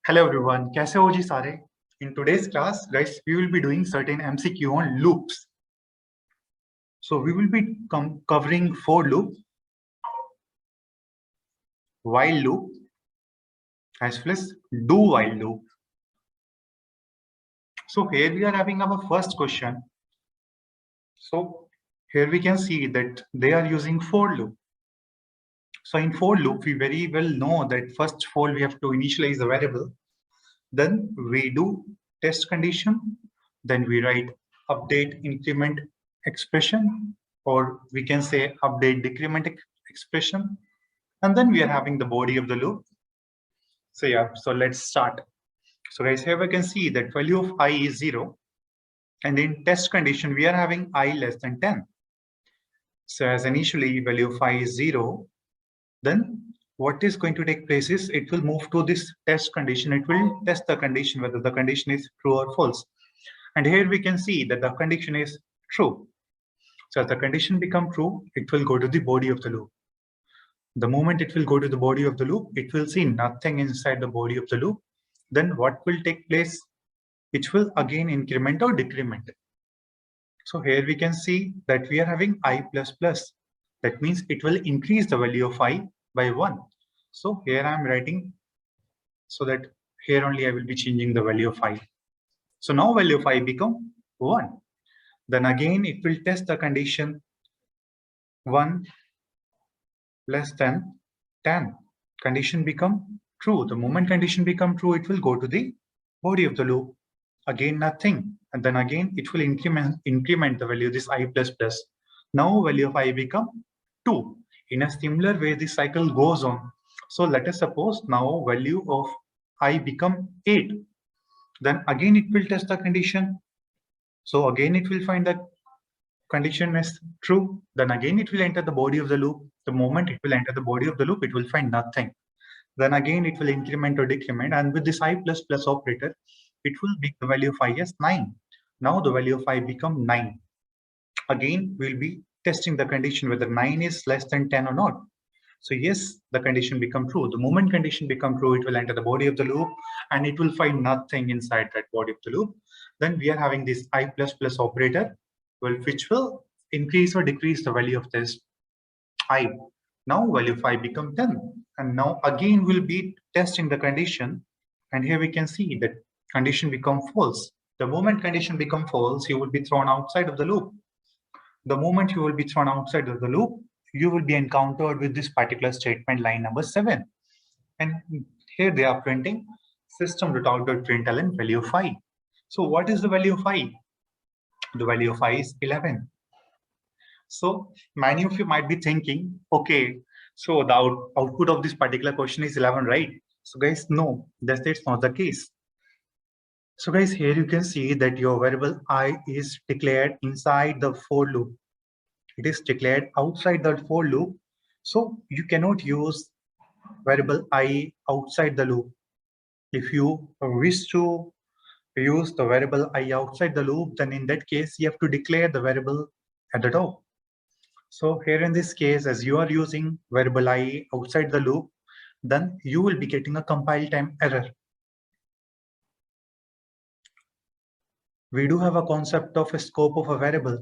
Hello everyone, कैसे हो जी सारे? In today's class, guys, we will be doing certain MCQ on loops. So we will be covering for loop, while loop, as well as do while loop. So here we are having our first question. So here we can see that they are using for loop. So in for loop, we very well know that first of all we have to initialize the variable. Then we do test condition. Then we write update increment expression, or we can say update decrement expression. And then we are having the body of the loop. So yeah, so let's start. So guys, here we can see that value of I is 0. And in test condition, we are having I less than 10. So as initially value of I is 0, then what is going to take place is it will move to this test condition. It will test the condition, whether the condition is true or false. And here we can see that the condition is true. So as the condition become true, it will go to the body of the loop. The moment it will go to the body of the loop, it will see nothing inside the body of the loop. Then what will take place? It will again increment or decrement. So here we can see that we are having I++. That means it will increase the value of I by 1. So here I am writing so that here only I will be changing the value of I. So now value of I become 1. Then again it will test the condition 1 less than 10. Condition become true. The moment condition become true, it will go to the body of the loop. Again nothing. And then again it will increment the value, this I++. Now value of I become 2. In a similar way, this cycle goes on. So let us suppose now value of I become 8. Then again it will test the condition. So again it will find that condition is true. Then again it will enter the body of the loop. The moment it will enter the body of the loop, it will find nothing. Then again it will increment or decrement, and with this I++ operator, it will make the value of I as 9. Now the value of I become 9. Again we'll be testing the condition whether 9 is less than 10 or not. So yes, the condition become true. The moment condition become true, it will enter the body of the loop and it will find nothing inside that body of the loop. Then we are having this I++ operator, which will increase or decrease the value of this I. Now value of I become 10. And now again we'll be testing the condition. And here we can see that condition become false. The moment condition become false, you will be thrown outside of the loop. The moment you will be thrown outside of the loop, you will be encountered with this particular statement, line number 7. And here they are printing system.out.println value of I. So what is the value of I? The value of I is 11. So many of you might be thinking, okay, so the output of this particular question is 11, right? So guys, no, that's not the case. So guys, here you can see that your variable I is declared inside the for loop. It is declared outside the for loop. So you cannot use variable I outside the loop. If you wish to use the variable I outside the loop, then in that case, you have to declare the variable at the top. So here in this case, as you are using variable I outside the loop, then you will be getting a compile time error. We do have a concept of a scope of a variable.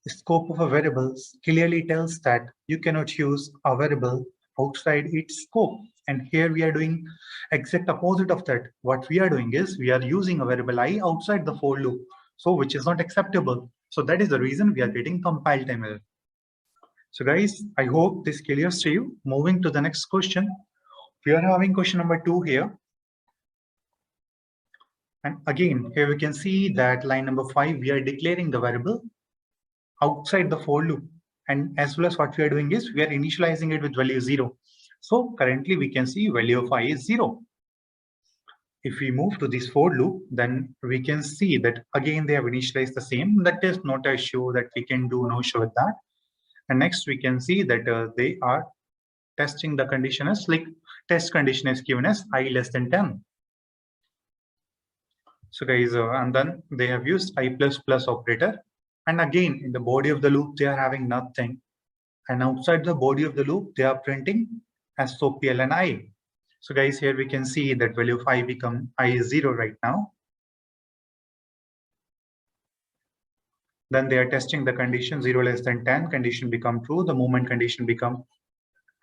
The scope of a variable clearly tells that you cannot use a variable outside its scope. And here we are doing exact opposite of that. What we are doing is we are using a variable I outside the for loop, so which is not acceptable. So that is the reason we are getting compile time error. So guys, I hope this clears to you. Moving to the next question. We are having question number 2 here. And again, here we can see that line number 5, we are declaring the variable outside the for loop. And as well as what we are doing is we are initializing it with value 0. So currently we can see value of I is 0. If we move to this for loop, then we can see that again they have initialized the same. That is not an issue, that we can do no issue with that. And next we can see that they are testing the condition as like test condition is given as I less than 10. So guys, and then they have used I++ operator. And again, in the body of the loop, they are having nothing. And outside the body of the loop, they are printing as so pl and I. So guys, here we can see that value of I is 0 right now. Then they are testing the condition 0 less than 10, condition become true, the moment condition become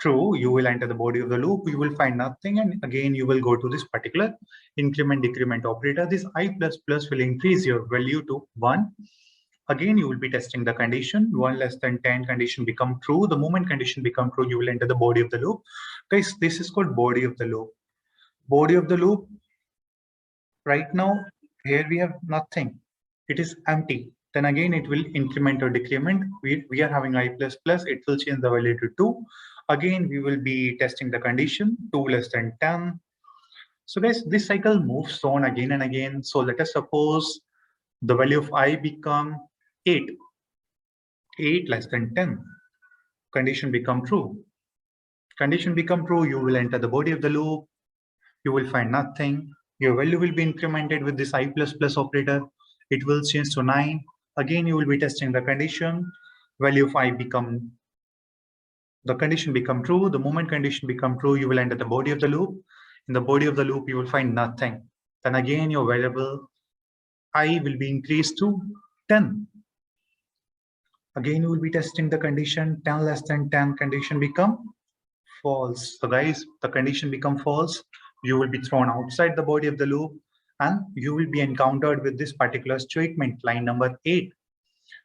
true, you will enter the body of the loop, you will find nothing, and again you will go to this particular increment decrement operator. This I++ will increase your value to 1. Again, you will be testing the condition 1 less than 10, condition become true, the moment condition become true, you will enter the body of the loop. Guys, this is called body of the loop. Body of the loop, right now here we have nothing, it is empty. Then again it will increment or decrement. We are having I++, it will change the value to 2. Again we will be testing the condition 2 less than 10. So guys, this cycle moves on again and again. So let us suppose the value of I become 8 less than 10, condition become true. Condition become true, you will enter the body of the loop, you will find nothing. Your value will be incremented with this I++ operator. It will change to 9. Again, you will be testing the condition. Value of I become, the condition become true. The moment condition become true, you will enter the body of the loop. In the body of the loop, you will find nothing. Then again, your variable I will be increased to 10. Again, you will be testing the condition 10 less than 10, condition become false. So guys, the condition become false, you will be thrown outside the body of the loop and you will be encountered with this particular statement, line number 8.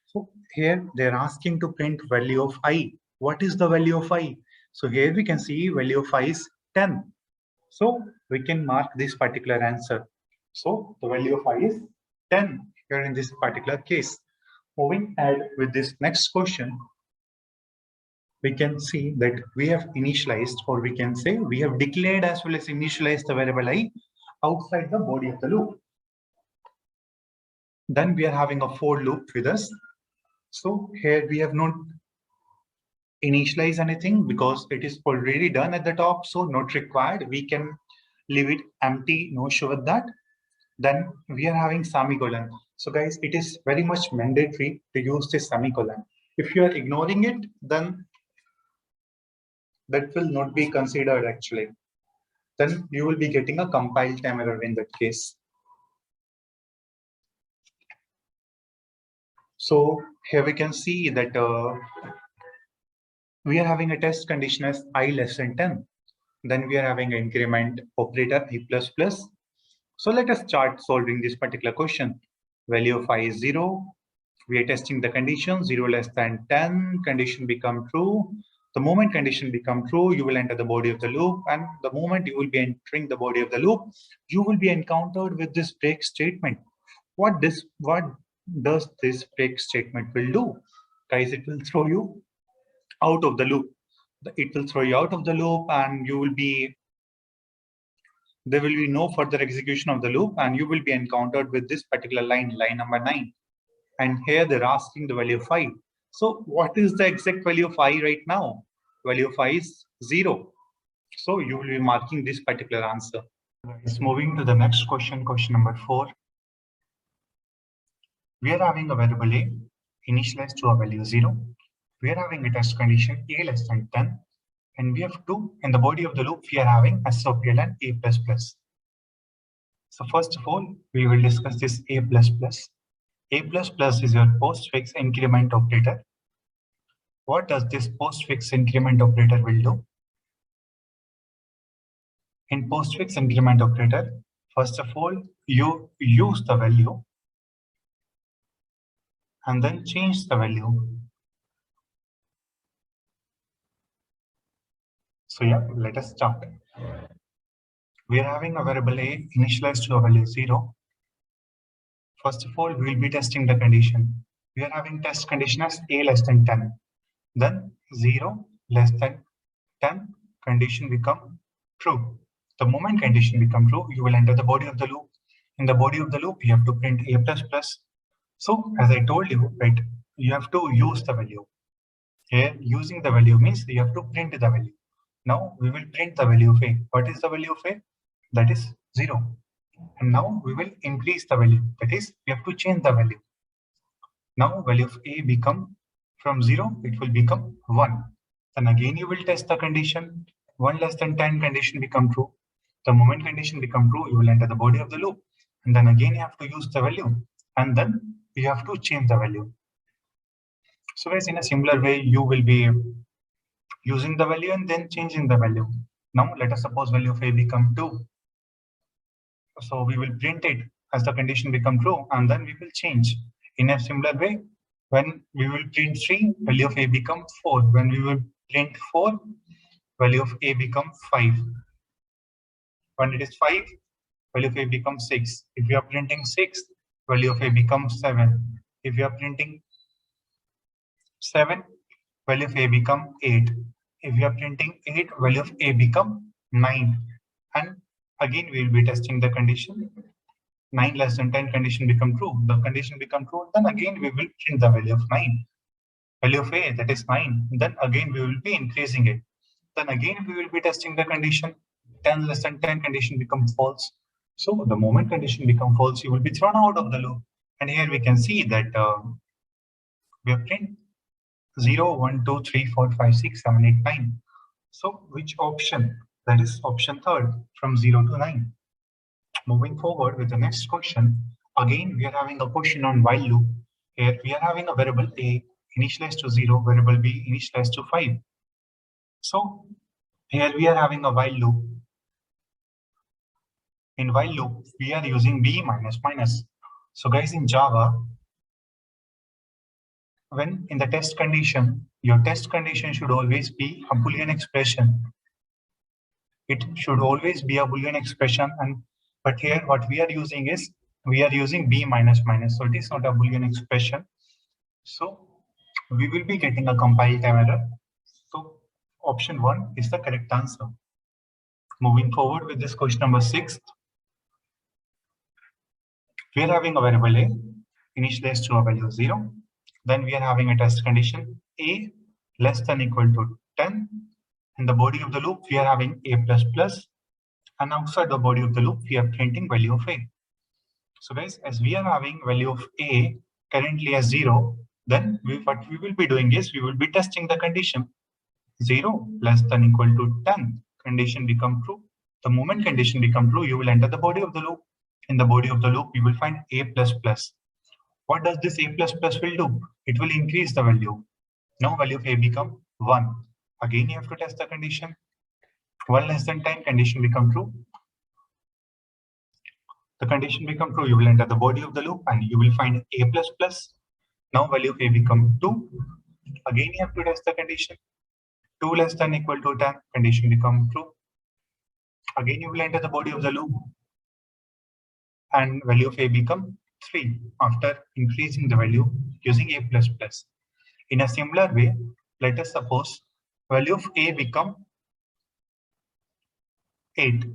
So here they're asking to print value of I. What is the value of I? So here we can see value of I is 10. So we can mark this particular answer. So the value of I is 10 here in this particular case. Moving ahead with this next question, we can see that we have initialized, or we can say we have declared as well as initialized the variable I outside the body of the loop. Then we are having a for loop with us. So here we have not initialized anything because it is already done at the top, so not required. We can leave it empty, no issue with that. Then we are having semicolon. So guys, it is very much mandatory to use this semicolon. If you are ignoring it, then that will not be considered actually. Then you will be getting a compile time error in that case. So here we can see that we are having a test condition as I less than 10. Then we are having an increment operator I++. So let us start solving this particular question. Value of I is 0. We are testing the condition 0 less than 10, condition become true. The moment condition become true, you will enter the body of the loop, and the moment you will be entering the body of the loop, you will be encountered with this break statement. What does this break statement will do? Guys, it will throw you out of the loop. It will throw you out of the loop and there will be no further execution of the loop and you will be encountered with this particular line number 9. And here they're asking the value of I. So what is the exact value of I right now? Value of I is 0. So you will be marking this particular answer. It's moving to the next question, question number 4. We are having a variable A initialized to a value 0. We are having a test condition A less than 10. And we have to, in the body of the loop, we are having SOPL and A++. So first of all, we will discuss this A++. A++ is your postfix increment operator. What does this postfix increment operator will do? In postfix increment operator, first of all, you use the value and then change the value. So yeah, let us start. We are having a variable A initialized to a value 0. First of all, we will be testing the condition. We are having test condition as A less than 10. Then 0 less than 10, condition become true. The moment condition become true, you will enter the body of the loop. In the body of the loop, you have to print A++. So as I told you, right, you have to use the value. Here, using the value means you have to print the value. Now we will print the value of A. What is the value of A? That is 0. And now we will increase the value. That is, we have to change the value. Now value of A become from 0, it will become 1. Then again you will test the condition. 1 less than 10, condition become true. The moment condition become true, you will enter the body of the loop. And then again, you have to use the value. And then you have to change the value. So guys, in a similar way, you will be using the value and then changing the value. Now, let us suppose value of A become 2. So we will print it as the condition become true, and then we will change. In a similar way, when we will print 3, value of A become 4. When we will print 4, value of A become 5. When it is 5, value of A becomes 6. If we are printing 6, value of A becomes 7. If we are printing 7, value of A become 8. If we are printing 8, value of A become 9. And again, we will be testing the condition. 9 less than 10 condition become true. The condition become true, then again we will print the value of 9. Value of A, that is 9. Then again we will be increasing it. Then again we will be testing the condition. 10 less than 10 condition become false. So the moment condition become false, you will be thrown out of the loop. And here we can see that we have print 0, 1, 2, 3, 4, 5, 6, 7, 8, 9. So which option? That is option third, from 0 to 9. Moving forward with the next question, again we are having a question on while loop. Here we are having a variable A initialized to 0, variable B initialized to 5. So here we are having a while loop. In while loop, we are using B minus minus. So guys, in Java, when in the test condition, your test condition should always be a Boolean expression. It should always be a Boolean expression, but here what we are using is we are using B minus minus. So it is not a Boolean expression. So we will be getting a compile time error. So option 1 is the correct answer. Moving forward with this question number 6. We are having a variable A initialized to a value of 0. Then we are having a test condition A less than equal to 10. In the body of the loop, we are having A plus plus. And outside the body of the loop, we are printing value of A. So guys, as we are having value of A currently as 0, then what we will be doing is we will be testing the condition 0 less than equal to 10. Condition become true. The moment condition become true, you will enter the body of the loop. In the body of the loop, you will find A plus plus. What does this A plus plus will do? It will increase the value. Now value of A become 1. Again, you have to test the condition. 1 less than 10, condition become true. The condition become true, you will enter the body of the loop and you will find A plus plus. Now value of A become 2. Again, you have to test the condition. 2 less than equal to 10, condition become true. Again, you will enter the body of the loop and value of A become 3 after increasing the value using A plus plus. In a similar way, let us suppose value of A become 8.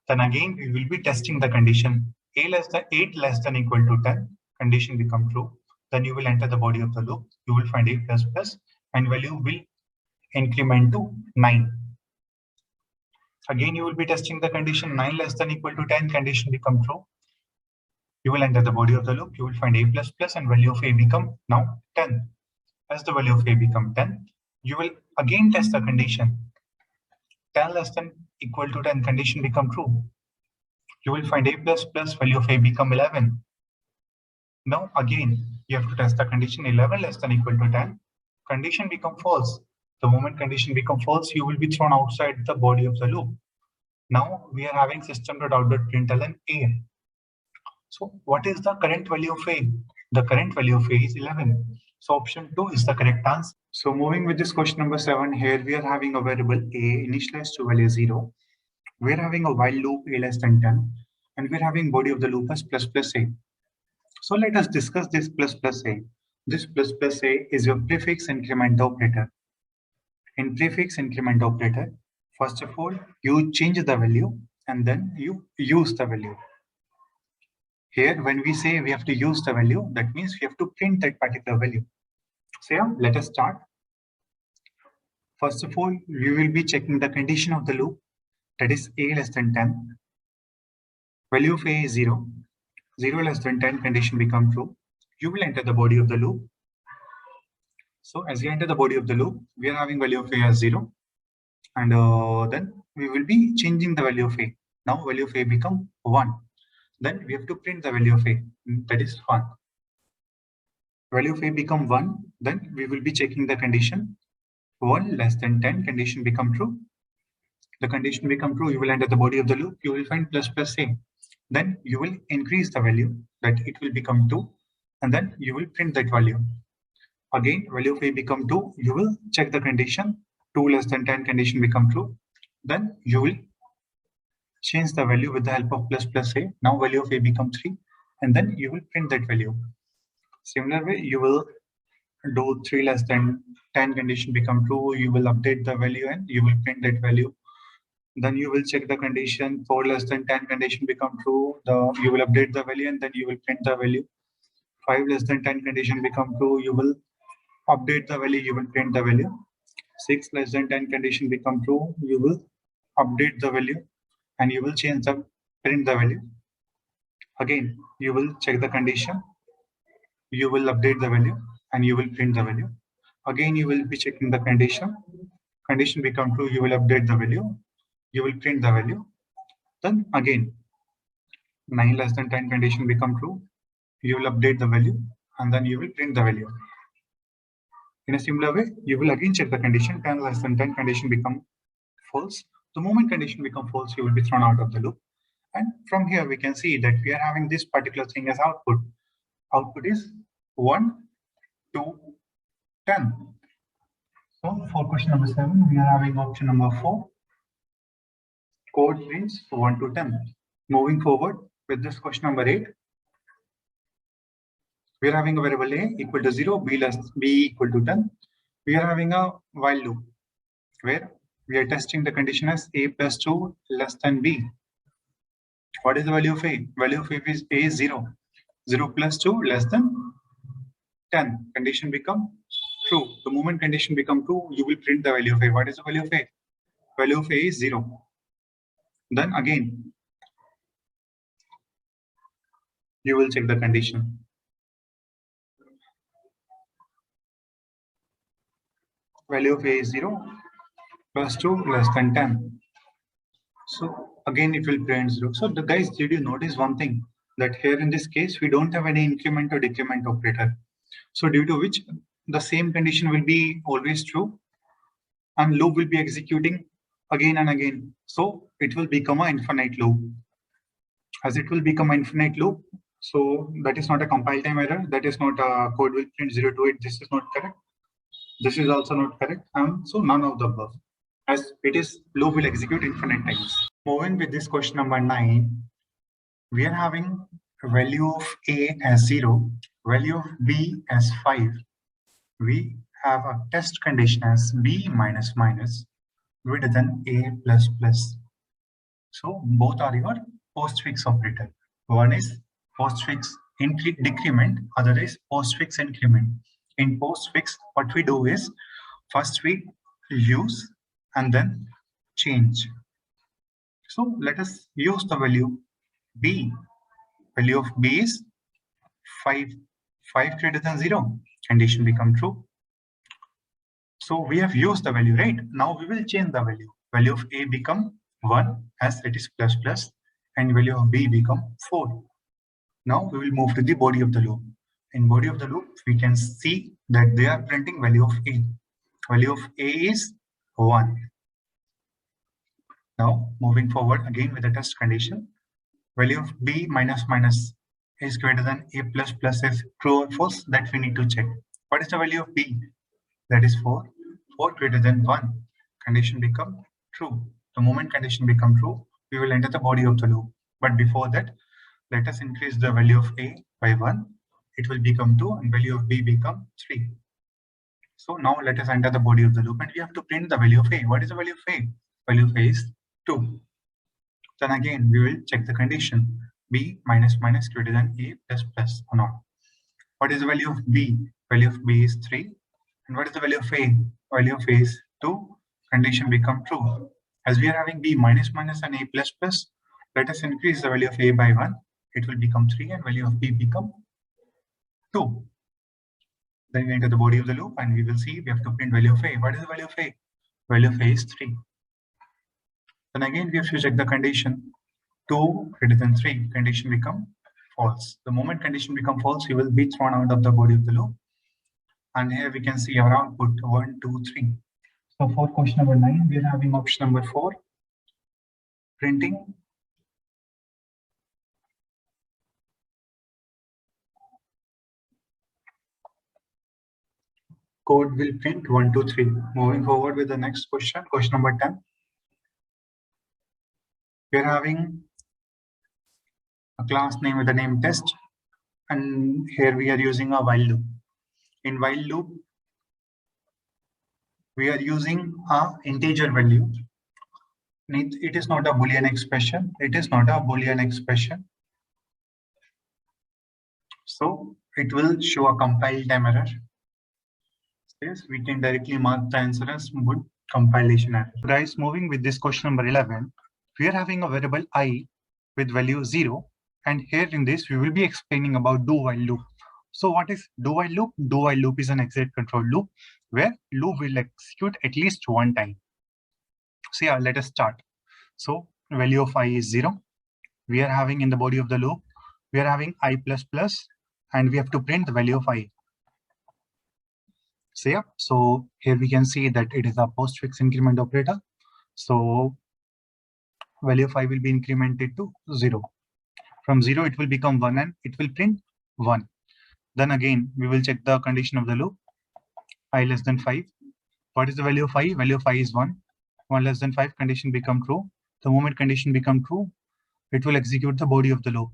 Then again, we will be testing the condition A less than 8 less than equal to 10, condition become true. Then you will enter the body of the loop. You will find A plus plus and value will increment to 9. Again, you will be testing the condition 9 less than equal to 10, condition become true. You will enter the body of the loop. You will find A plus plus and value of A become now 10. As the value of A become 10, you will again test the condition 10 less than equal to 10, condition become true. You will find A plus plus, value of A become 11. Now again, you have to test the condition 11 less than equal to 10, condition become false. The moment condition become false, you will be thrown outside the body of the loop. Now we are having system.out.println A. So what is the current value of A? The current value of A is 11. So option 2 is the correct answer. So moving with this question number 7, here we are having a variable A initialized to value 0. We're having a while loop A less than 10, and we're having body of the loop as plus plus A. So let us discuss this plus plus A. This plus plus A is your prefix increment operator. In prefix increment operator, first of all, you change the value and then you use the value. Here, when we say we have to use the value, that means we have to print that particular value. So yeah, let us start. First of all, we will be checking the condition of the loop, that is A less than 10. Value of A is 0. 0 less than 10, condition become true. You will enter the body of the loop. So as you enter the body of the loop, we are having value of A as 0. And then we will be changing the value of A. Now value of A become 1. Then we have to print the value of A, that is 1. Value of A become 1, then we will be checking the condition. 1 less than 10, condition become true. The condition become true, you will enter the body of the loop, you will find plus plus A. Then you will increase the value, that it will become 2, and then you will print that value. Again, value of A become 2, you will check the condition, 2 less than 10, condition become true. Then you will change the value with the help of plus plus A. Now value of A become 3, and then you will print that value. Similar way, you will do 3 less than 10, condition become true, you will update the value and you will print that value. Then you will check the condition, 4 less than 10, condition become true, you will update the value and then you will print the value. 5 less than 10, condition become true, you will update the value, you will print the value. 6 less than 10, condition become true, you will update the value and you will change the print the value. Again, you will check the condition, you will update the value and you will print the value. Again, you will be checking the condition, condition become true, you will update the value, you will print the value. Then again, 9 less than 10, condition become true, you will update the value and then you will print the value. In a similar way, you will again check the condition, 10 less than 10, condition become false. The moment condition become false, you will be thrown out of the loop. And from here, we can see that we are having this particular thing as output. Output is 1, 2, 10. So for question number 7, we are having option number 4. Code means 1 to 10. Moving forward with this question number 8, we are having a variable A equal to 0, B equal to 10. We are having a while loop where we are testing the condition as A plus 2 less than B. What is the value of A? Value of A is 0. 0 plus 2 less than 10. Condition become true. The moment condition become true, you will print the value of A. What is the value of A? Value of A is 0. Then again, you will check the condition. Value of A is 0 plus 2 less than 10. So again, it will print 0. So the guys, did you notice one thing? That here in this case, we don't have any increment or decrement operator. So due to which the same condition will be always true and loop will be executing again and again. So it will become an infinite loop. As it will become an infinite loop, so that is not a compile time error. That is not a code will print 0 to 8. This is not correct. This is also not correct. So none of the above. As it is, loop will execute infinite times. Moving with this question number 9, we are having value of A as 0, value of B as 5. We have a test condition as B minus minus greater than A plus plus. So both are your postfix operator. One is postfix decrement, other is postfix increment. In postfix, what we do is first we use and then change. So let us use the value B. Value of B is 5. 5 greater than 0. Condition become true. So we have used the value, right? Now we will change the value. Value of A become 1 as it is plus plus and value of B become 4. Now we will move to the body of the loop. In body of the loop, we can see that they are printing value of A. Value of A is 1. Now moving forward again with the test condition. Value of B minus minus is greater than A plus plus is true or false, that we need to check. What is the value of B? That is 4. 4 greater than 1. Condition become true. The moment condition become true, we will enter the body of the loop. But before that, let us increase the value of A by 1. It will become 2 and value of B become 3. So now let us enter the body of the loop and we have to print the value of A. What is the value of A? Value of A is 2. Then again, we will check the condition. B minus minus greater than A plus plus or not. What is the value of B? Value of B is 3. And what is the value of A? Value of A is 2. Condition become true. As we are having B minus minus and A plus plus, let us increase the value of A by 1. It will become 3 and value of B become 2. Then we enter the body of the loop and we will see we have to print value of A. What is the value of A? Value of A is 3. Then again we have to check the condition. 2 greater than 3, condition become false. The moment condition become false, you will be thrown out of the body of the loop. And here we can see our output 1, 2, 3. So for question number 9, we are having option number 4, printing. Code will print 1, 2, 3. Moving forward with the next question, question number 10. We are having a class name with the name test, and here we are using a while loop. In while loop, we are using a integer value. It is not a Boolean expression. It is not a Boolean expression. So it will show a compile time error. Yes, we can directly mark the answer as good compilation error. Guys, moving with this question number 11, we are having a variable I with value 0. And here in this, we will be explaining about do while loop. So what is do while loop? Do while loop is an exit control loop where loop will execute at least one time. So yeah, let us start. So value of I is 0. We are having in the body of the loop, we are having I++, and we have to print the value of I. So yeah, so here we can see that it is a postfix increment operator. So value of I will be incremented to 0. From 0, it will become 1 and it will print 1. Then again, we will check the condition of the loop, I less than 5. What is the value of I? Value of I is 1. 1 less than 5, condition become true. The moment condition become true, it will execute the body of the loop.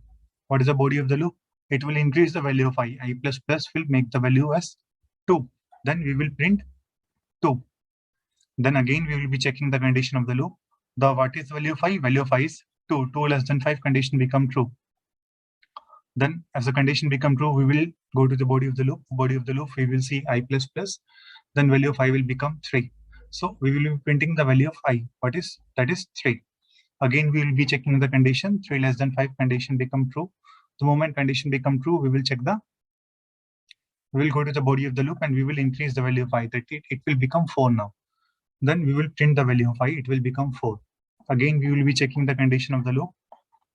What is the body of the loop? It will increase the value of I. I++ will make the value as 2. Then we will print 2. Then again, we will be checking the condition of the loop. What is the value of I? Value of I is 2. 2 less than 5, condition become true. Then as the condition become true, we will go to the body of the loop. Body of the loop, we will see I++. Then value of I will become 3. So we will be printing the value of I. That is 3. Again, we will be checking the condition. 3 less than 5, condition become true. The moment condition become true, we will go to the body of the loop and we will increase the value of I. That it will become 4 now. Then we will print the value of I. It will become 4. Again, we will be checking the condition of the loop.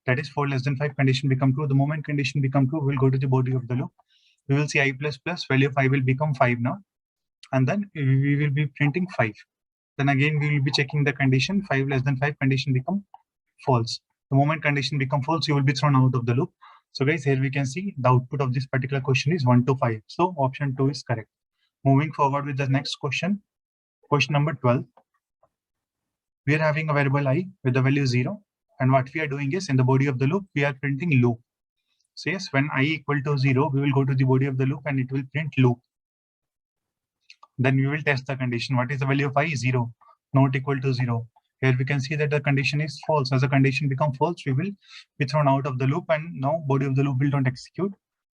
That is 4 less than 5, condition become true. The moment condition become true, we will go to the body of the loop. We will see I++, value of I will become 5 now. And then we will be printing 5. Then again, we will be checking the condition. 5 less than 5, condition become false. The moment condition become false, you will be thrown out of the loop. So guys, here we can see the output of this particular question is 1 to 5. So option 2 is correct. Moving forward with the next question, question number 12. We are having a variable I with the value 0. And what we are doing is in the body of the loop, we are printing loop. So yes, when I equal to 0, we will go to the body of the loop and it will print loop. Then we will test the condition. What is the value of I? 0, not equal to 0. Here we can see that the condition is false. As the condition become false, we will be thrown out of the loop and now body of the loop will not execute.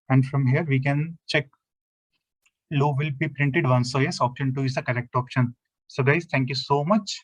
And from here we can check loop will be printed once. So yes, option 2 is the correct option. So guys, thank you so much.